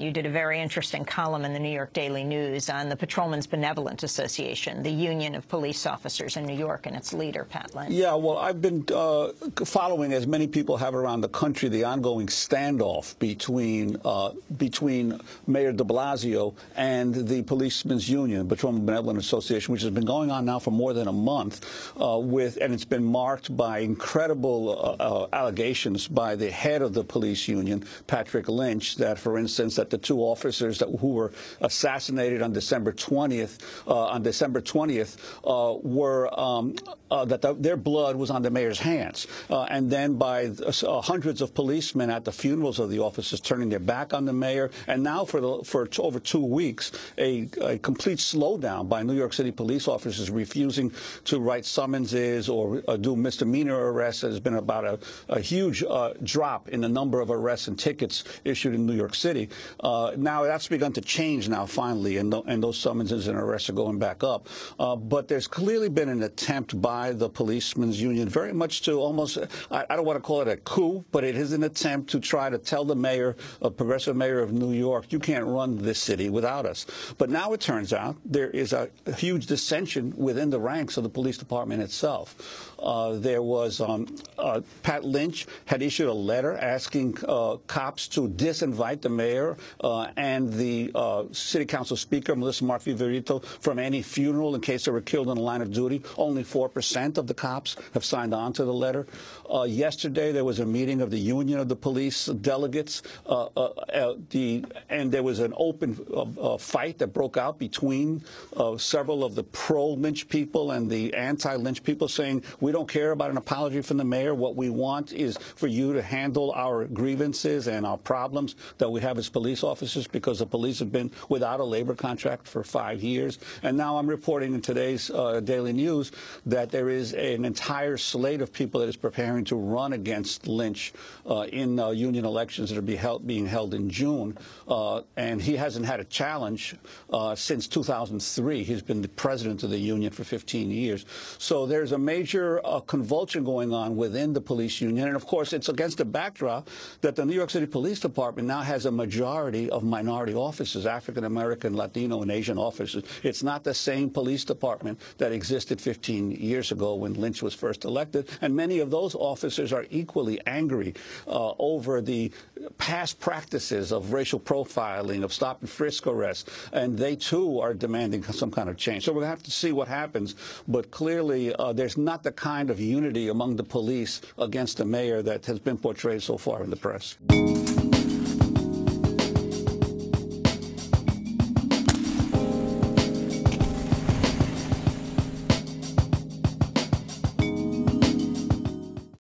you did a very interesting column in the New York Daily News on the Patrolmen's Benevolent Association, the union of police officers in New York, and its leader, Pat Lynch. Yeah, well, I've been following, as many people have around the country, the ongoing standoff between Mayor de Blasio and the Policemen's Union, Patrolmen's Benevolent Association, which has been going on now for more than a month, and it's been marked by incredible allegations by the head of the police union, Patrick Lynch, that, for instance, that the two officers who were assassinated on December 20th, their blood was on the mayor's hands, and then by hundreds of policemen at the funerals of the officers turning their back on the mayor, and now for over 2 weeks, a complete slowdown by New York City police officers refusing to write summonses or do misdemeanor arrests. There's been about a huge drop in the number of arrests and tickets issued in New York City. Now that's begun to change now, finally, and those summonses and arrests are going back up. But there's clearly been an attempt by the Policemen's Union very much to almost, I don't want to call it a coup, but it is an attempt to try to tell the mayor, a progressive mayor of New York, you can't run this city without us. But now it turns out there is a huge dissension within the ranks of the police department itself. There was Pat Lynch had issued a letter asking cops to disinvite the mayor and the city council speaker, Melissa Mark-Viverito, from any funeral in case they were killed in the line of duty. Only 4% of the cops have signed on to the letter. Yesterday, there was a meeting of the Union of the Police Delegates, and there was an open fight that broke out between several of the pro-Lynch people and the anti-Lynch people, saying, we don't care about an apology from the mayor. What we want is for you to handle our grievances and our problems that we have as police officers, because the police have been without a labor contract for 5 years. And now I'm reporting in today's Daily News that there is an entire slate of people that is preparing to run against Lynch in union elections that are being held in June. And he hasn't had a challenge since 2003. He's been the president of the union for 15 years. So there's a major convulsion going on within the police union. And, of course, it's against the backdrop that the New York City Police Department now has a majority of minority officers, African-American, Latino, and Asian officers. It's not the same police department that existed 15 years ago when Lynch was first elected. And many of those officers are equally angry over the past practices of racial profiling, of stop and frisk arrests. And they, too, are demanding some kind of change. So we're going to have to see what happens. But clearly, there's not the kind of unity among the police against the mayor that has been portrayed so far in the press.